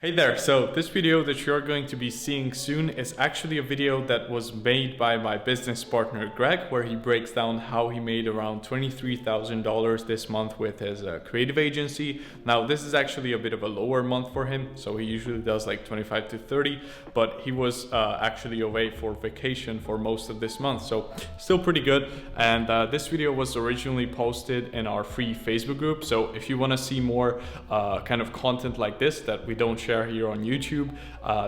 Hey there, so this video that you're going to be seeing soon is actually a video that was made by my business partner Greg, where he breaks down how he made around $23,000 this month with his creative agency. Now this is actually a bit of a lower month for him, so he usually does like 25 to 30, but he was actually away for vacation for most of this month, so still pretty good. And this video was originally posted in our free Facebook group, so if you want to see more kind of content like this that we don't share here on YouTube,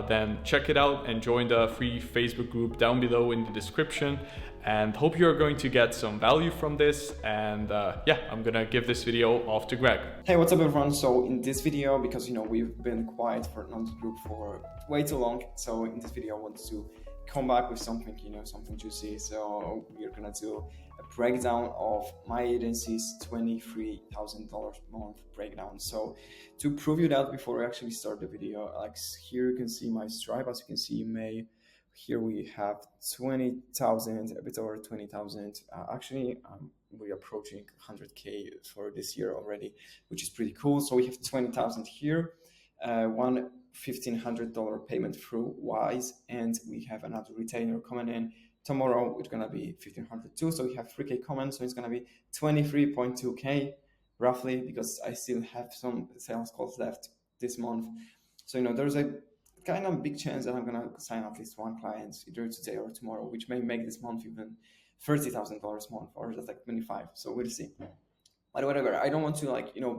then check it out and join the free Facebook group down below in the description. And hope you're going to get some value from this. And yeah, I'm gonna give this video off to Greg. Hey, what's up everyone? So in this video, because we've been quiet for not the group for way too long, so in this video I want to come back with something, something juicy. So we're gonna do a breakdown of my agency's $23,000 a month breakdown. So to prove you that, before we actually start the video, like here you can see my Stripe. As you can see, here we have 20,000, a bit over 20,000. We're approaching 100K for this year already, which is pretty cool. So we have 20,000 here, one $1,500 payment through Wise, and we have another retainer coming in. Tomorrow it's gonna be 1,500 too. So we have 3K coming, so it's gonna be 23.2K roughly, because I still have some sales calls left this month. So there's a kind of big chance that I'm gonna sign at least one client either today or tomorrow, which may make this month even $30,000 a month, or just like 25. So we'll see. But whatever, I don't want to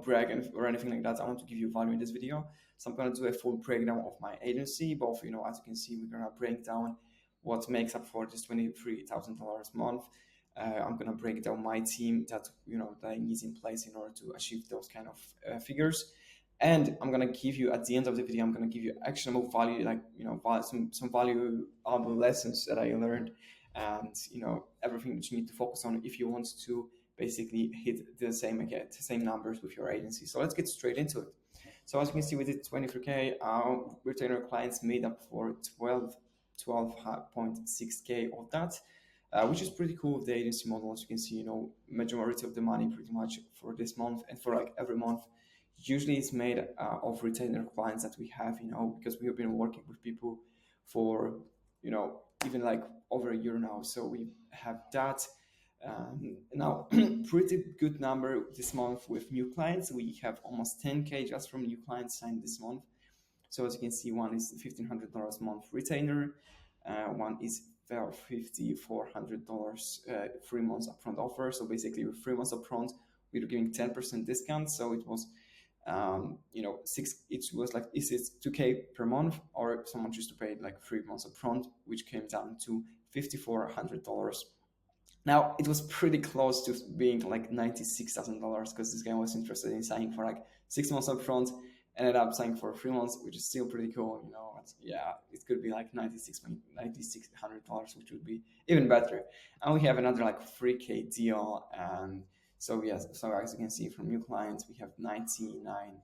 brag or anything like that. I want to give you value in this video. So I'm gonna do a full breakdown of my agency. Both, as you can see, we're gonna break down what makes up for this $23,000 a month. I'm gonna break down my team that that I need in place in order to achieve those kind of figures. And I'm gonna give you, at the end of the video, I'm gonna give you actionable value, like some valuable lessons that I learned, and everything that you need to focus on if you want to basically hit the same numbers with your agency. So let's get straight into it. So as you can see, we did 23K. Retainer clients made up for 12.6K of that, which is pretty cool with the agency model. As you can see, majority of the money pretty much for this month and for like every month usually it's made of retainer clients that we have, because we have been working with people for even like over a year now. So we have that now. Pretty good number this month with new clients. We have almost 10K just from new clients signed this month. So as you can see, one is $1,500 a month retainer, one is $5,400 3 months upfront offer. So basically with 3 months upfront, we're giving 10% discount. So it was it was like, is it 2K per month, or someone choose to pay like 3 months upfront, which came down to $5,400. Now it was pretty close to being like $96,000, because this guy was interested in signing for like 6 months upfront, ended up signing for 3 months, which is still pretty cool. It could be like $9,600, which would be even better. And we have another like 3K deal. And so yes, so as you can see from new clients, we have 99,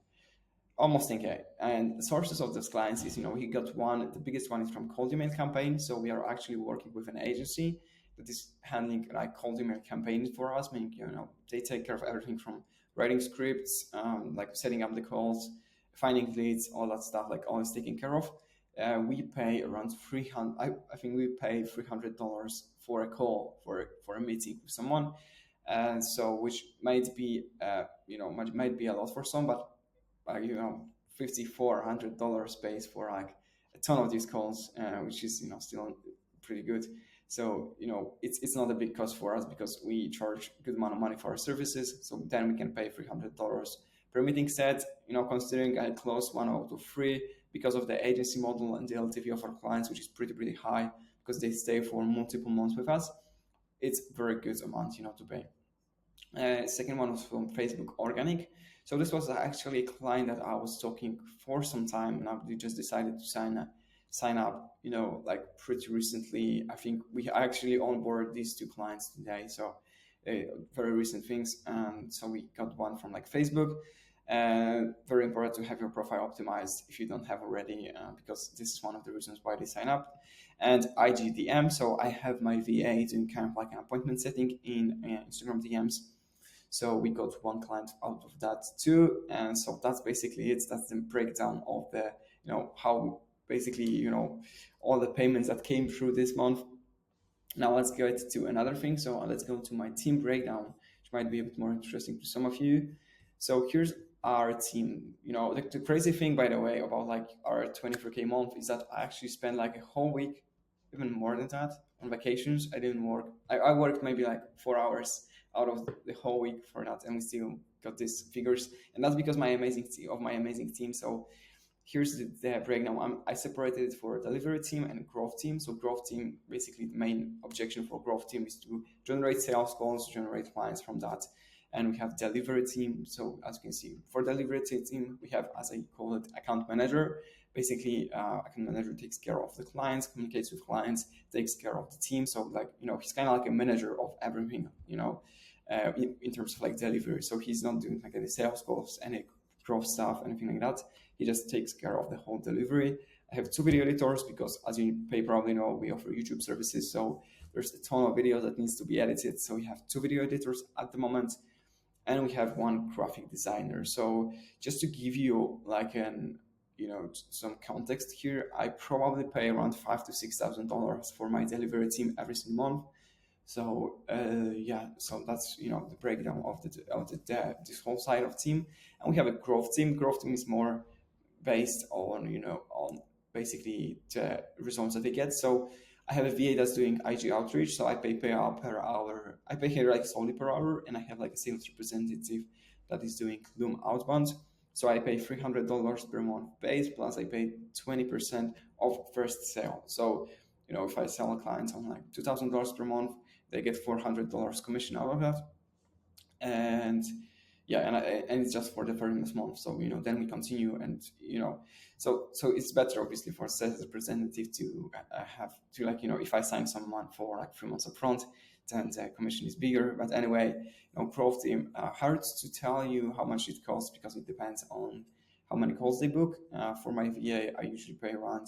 almost 10K. And the sources of those clients is, we got one, the biggest one is from cold email campaign. So we are actually working with an agency that is handling like cold email campaigns for us, meaning, they take care of everything from writing scripts, like setting up the calls, finding leads, all that stuff, like all is taken care of. We pay around $300. I think we pay $300 for a call, for a meeting with someone. And so, which might be, might be a lot for some, but $5,400 pays for like a ton of these calls, which is still pretty good. So it's not a big cost for us, because we charge a good amount of money for our services. So then we can pay $300 per meeting set. Considering I close 1 out of 3 because of the agency model and the LTV of our clients, which is pretty high because they stay for multiple months with us. It's very good amount to pay. Second one was from Facebook Organic. So this was actually a client that I was talking for some time, and I just decided to sign up, like pretty recently. I think we actually onboard these 2 clients today. So very recent things. And so we got one from like Facebook. Very important to have your profile optimized if you don't have already, because this is one of the reasons why they sign up. And IGDM. So I have my VA doing kind of like an appointment setting in Instagram DMs. So we got one client out of that too. And so that's basically it. That's the breakdown of the how basically, all the payments that came through this month. Now let's get to another thing. So let's go to my team breakdown, which might be a bit more interesting to some of you. So here's our team. The crazy thing, by the way, about like our 24K month is that I actually spent like a whole week, even more than that, on vacations. I didn't work. I worked maybe like 4 hours out of the whole week for that, and we still got these figures. And that's because my amazing team. So here's the breakdown. I separated it for delivery team and growth team. So growth team, basically the main objection for growth team is to generate sales calls, generate clients from that. And we have delivery team. So as you can see, for delivery team, we have, as I call it, account manager. Basically, account manager takes care of the clients, communicates with clients, takes care of the team. So like, he's kind of like a manager of everything, in terms of like delivery. So he's not doing like any sales calls, any growth stuff, anything like that. He just takes care of the whole delivery. I have 2 video editors because, as you probably know, we offer YouTube services. So there's a ton of videos that needs to be edited. So we have 2 video editors at the moment, and we have 1 graphic designer. So just to give you like some context here, I probably pay around $5,000 to $6,000 for my delivery team every single month. So so that's the breakdown of this whole side of team. And we have a growth team. Growth team is more based on basically the results that they get. So I have a VA that's doing IG outreach, so I pay per hour. I pay her like solely per hour, and I have like a sales representative that is doing Loom outbound. So I pay $300 per month base, plus I pay 20% of first sale. So if I sell a client on like $2,000 per month, they get $400 commission out of that. And and it's just for the first month. So then we continue, and so it's better obviously for a sales representative to have to if I sign someone for like 3 months up front, then the commission is bigger. But anyway, growth team, hard to tell you how much it costs because it depends on how many calls they book. For my VA, I usually pay around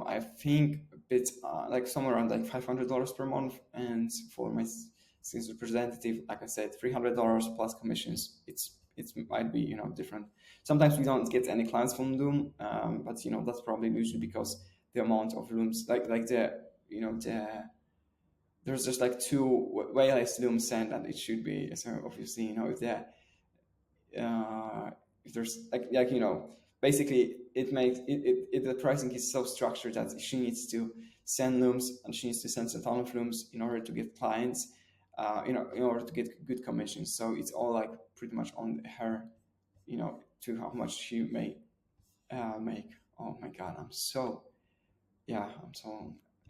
I think a bit like somewhere around like $500 per month, and for my sales representative, like I said, $300 plus commissions. It might be different. Sometimes we don't get any clients from Loom, but that's probably usually because the amount of Looms, like there's just like 2 way less Looms sent than it should be. So obviously if there's basically it makes the pricing is so structured that she needs to send Looms, and she needs to send a ton of Looms in order to get clients, in order to get good commissions. So it's all like pretty much on her, to how much she may make. Oh my god, I'm so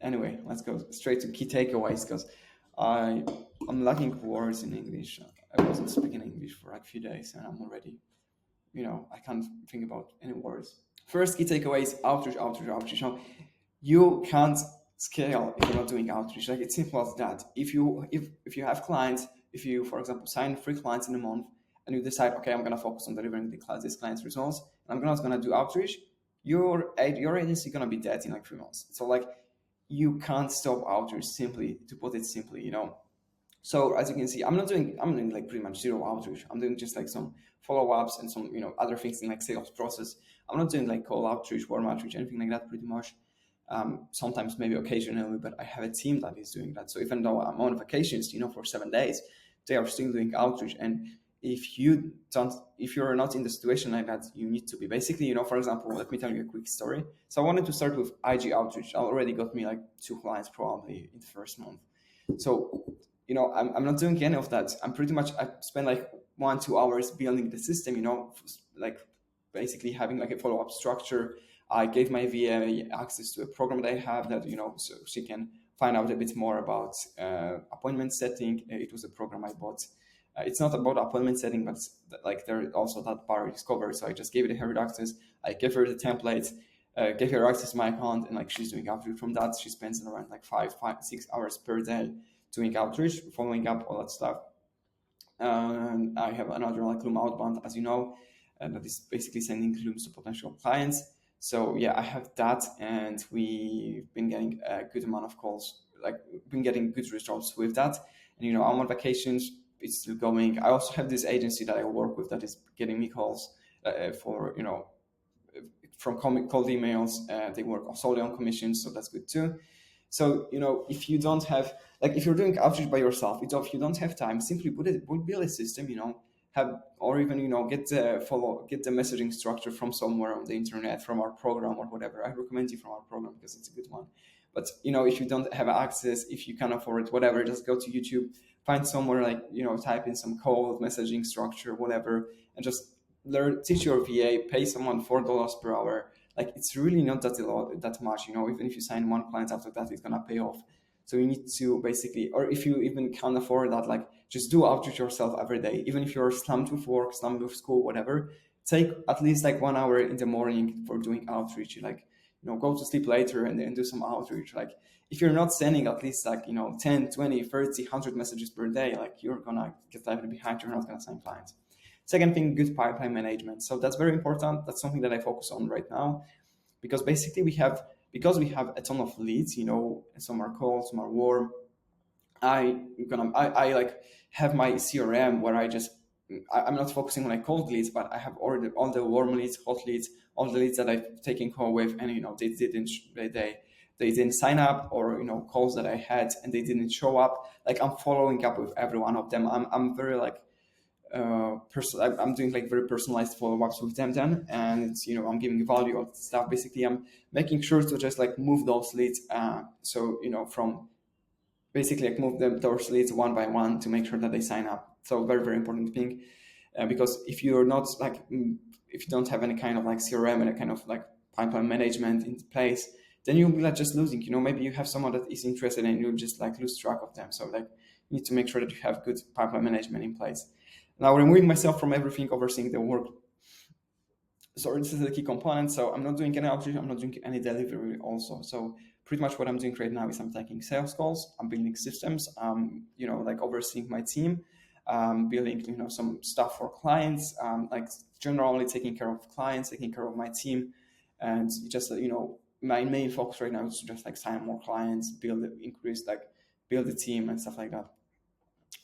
anyway, let's go straight to key takeaways, because I'm lacking words in English. I wasn't speaking English for like a few days, and I'm already I can't think about any words. First key takeaway is outreach. You can't scale if you're not doing outreach. Like, it's simple as that. If you have clients, if you, for example, sign 3 clients in a month, and you decide, okay, I'm gonna focus on delivering this client's results, and I'm not gonna do outreach, your agency is gonna be dead in like 3 months. So like, you can't stop outreach, simply, to put it simply. So as you can see, I'm doing like pretty much 0 outreach. I'm doing just like some follow-ups and some other things in like sales process. I'm not doing like cold outreach, warm outreach, anything like that, pretty much. Sometimes maybe occasionally, but I have a team that is doing that. So even though I'm on vacations, for 7 days, they are still doing outreach. And if you're not in the situation like that, you need to be. Basically, for example, let me tell you a quick story. So I wanted to start with IG outreach. I already got me like 2 clients probably in the first month. So I'm not doing any of that. I spend like 1-2 hours building the system, like basically having like a follow-up structure. I gave my VA access to a program that I have that, so she can find out a bit more about appointment setting. It was a program I bought. It's not about appointment setting, but like there also that part is covered. So I just gave her access. I gave her the template, gave her access to my account, and like she's doing outreach from that. She spends around like 5-6 hours per day doing outreach, following up, all that stuff. I have another like Loom outbound, as you know, that is basically sending Looms to potential clients. So yeah, I have that, and we've been getting a good amount of calls, like been getting good results with that. And I'm on vacations, it's still going. I also have this agency that I work with that is getting me calls for from cold emails. They work solely on commissions, so that's good too. So if you don't have, like, if you're doing outreach by yourself, if you don't have time, simply build a system. Have, or even get the messaging structure from somewhere on the internet, from our program or whatever. I recommend you from our program because it's a good one. But if you don't have access, if you can't afford it, whatever, just go to YouTube, find somewhere, like type in some cold messaging structure, whatever, and just teach your VA, pay someone $4 per hour. Like, it's really not that much. Even if you sign one client, after that it's gonna pay off. So you need to basically, or if you even can't afford that, like, just do outreach yourself every day. Even if you're slammed with work, slammed with school, whatever, take at least like 1 hour in the morning for doing outreach. Like, go to sleep later and do some outreach. Like, if you're not sending at least like 10, 20, 30, 100 messages per day, like, you're gonna get left behind. You're not gonna sign clients. Second thing, good pipeline management. So that's very important. That's something that I focus on right now, because basically we have a ton of leads. Some are cold, some are warm. I like have my CRM where I'm not focusing on like cold leads, but I have already all the warm leads, hot leads, all the leads that I've taken call with, and they didn't sign up, or calls that I had and they didn't show up. Like, I'm following up with every one of them. I'm very like I'm doing like very personalized follow-ups with them then, and it's, I'm giving value of stuff. Basically, I'm making sure to just like move those leads, from basically like move those leads one by one to make sure that they sign up. So very, very important thing, because if you're not like, if you don't have any kind of like CRM and a kind of like pipeline management in place, then you'll be like just losing. Maybe you have someone that is interested and you'll just like lose track of them. So like, you need to make sure that you have good pipeline management in place. Now, removing myself from everything, overseeing the work. So this is the key component. So I'm not doing any outreach, I'm not doing any delivery also. So pretty much what I'm doing right now is I'm taking sales calls, I'm building systems, like overseeing my team, building, some stuff for clients, like generally taking care of clients, taking care of my team. And just, my main focus right now is to just like sign more clients, build the team and stuff like that.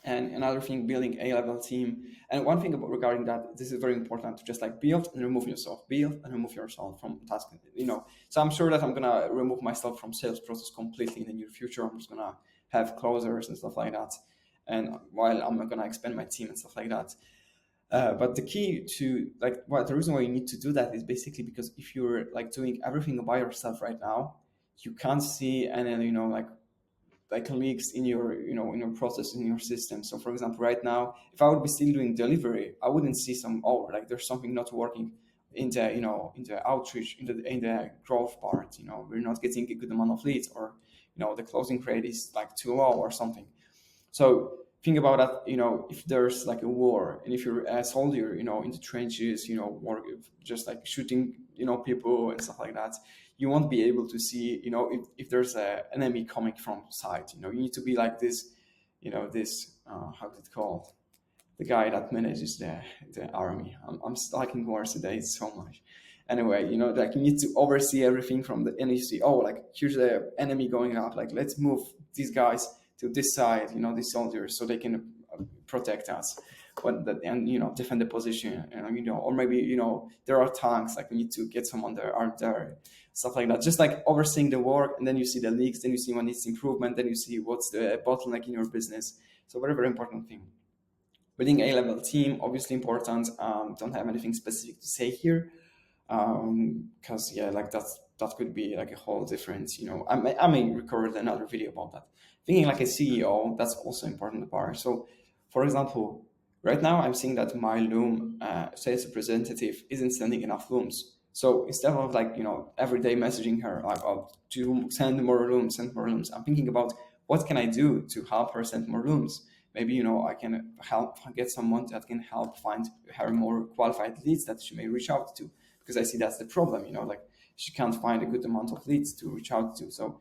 And another thing, building A-level team. And one thing regarding that, this is very important, to just like build and remove yourself from tasks. So I'm sure that I'm gonna remove myself from sales process completely in the near future. I'm just gonna have closers and stuff like that, and while I'm not gonna expand my team and stuff like that. But the key to the reason why you need to do that is basically because if you're like doing everything by yourself right now, you can't see any like leaks in your in your process, in your system. So for example, right now, if I would be still doing delivery, I wouldn't see like there's something not working in the in the outreach, in the growth part. We're not getting a good amount of leads, or the closing rate is like too low or something. So think about that. If there's like a war, and if you're a soldier, in the trenches, work just like shooting people and stuff like that, you won't be able to see, if there's an enemy coming from side. You need to be like this, this how's it called? The guy that manages the army. I'm liking wars today so much. Anyway, like you need to oversee everything from the, and you see, oh, like here's the enemy going up. Like, let's move these guys to this side, these soldiers, so they can protect us. And defend the position, or maybe there are tanks, like we need to get someone there, aren't there, stuff like that. Just like overseeing the work, and then you see the leaks, then you see what needs improvement, then you see what's the bottleneck in your business. So very, very important thing. Building A-level team, obviously important. Don't have anything specific to say here, because like that could be like a whole different, I may record another video about that. Thinking like a CEO, that's also important part. So for example, right now I'm seeing that my Loom sales representative isn't sending enough Looms. So instead of every day messaging her like, oh, to send more Looms, I'm thinking about what can I do to help her send more Looms. Maybe I can help get someone that can help find her more qualified leads that she may reach out to, because I see that's the problem. Like she can't find a good amount of leads to reach out to. So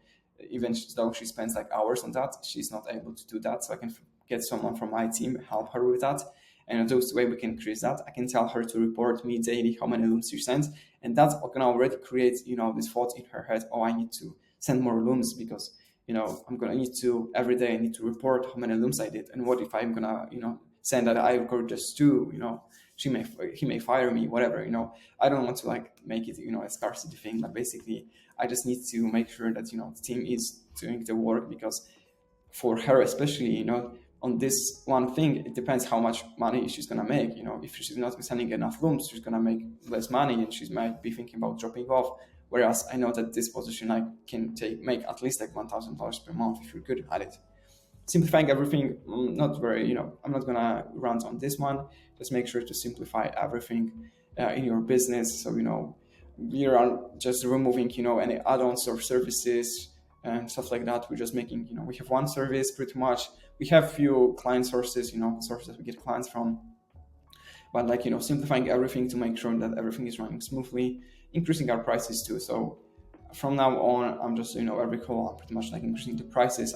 even though she spends like hours on that, she's not able to do that. So I can get someone from my team, help her with that. And those way we can increase that. I can tell her to report me daily how many Looms she sends. And that's can already create, this thought in her head, oh, I need to send more Looms because, I'm going to need to, every day I need to report how many Looms I did. And what if I'm going to, send that I recorded just two, he may fire me, whatever, you know. I don't want to like make it, you know, a scarcity thing, but basically I just need to make sure that, you know, the team is doing the work, because for her especially, you know, on this one thing, it depends how much money she's gonna make. You know, if she's not selling enough rooms, she's gonna make less money, and she might be thinking about dropping off. Whereas I know that this position I can make at least like $1,000 per month if you're good at it. Simplifying everything, not very, you know, I'm not gonna rant on this one. Just make sure to simplify everything in your business. So, you know, you're just removing, you know, any add-ons or services and stuff like that. We're just making, you know, we have one service pretty much. We have few client sources, you know, sources we get clients from, but like, you know, simplifying everything to make sure that everything is running smoothly, increasing our prices too. So from now on, I'm just, you know, every call, I'm pretty much like increasing the prices.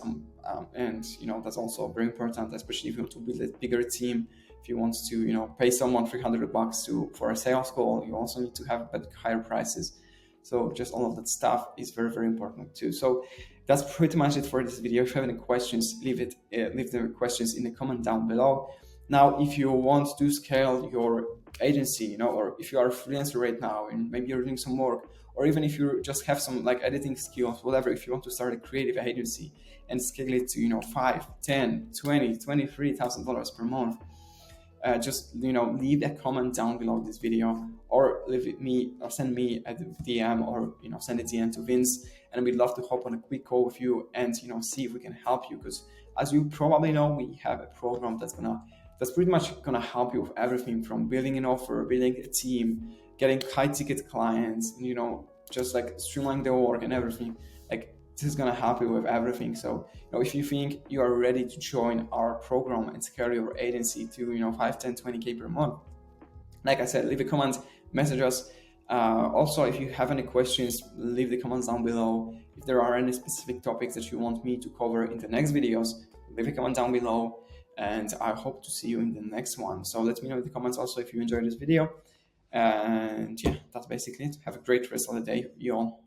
And, you know, that's also very important, especially if you want to build a bigger team. If you want to, you know, pay someone $300 for a sales call, you also need to have higher prices. So just all of that stuff is very, very important too. So that's pretty much it for this video. If you have any questions, leave the questions in the comment down below. Now, if you want to scale your agency, you know, or if you are a freelancer right now and maybe you're doing some work, or even if you just have some like editing skills, whatever, if you want to start a creative agency and scale it to, you know, $5, $10, $20, $23,000 per month, just, you know, leave a comment down below this video, or send me a DM, or, you know, send a DM to Vince, and we'd love to hop on a quick call with you and, you know, see if we can help you. Because as you probably know, we have a program that's pretty much gonna help you with everything from building an offer, building a team, getting high ticket clients, you know, just like streamlining the work and everything. Like, this is gonna help you with everything. So, you know, if you think you are ready to join our program and scale your agency to, you know, 5, 10, 20K per month, like I said, leave a comment, message us. Also, if you have any questions, leave the comments down below. If there are any specific topics that you want me to cover in the next videos, leave a comment down below, and I hope to see you in the next one. So let me know in the comments also if you enjoyed this video. And yeah, that's basically it. Have a great rest of the day, you all.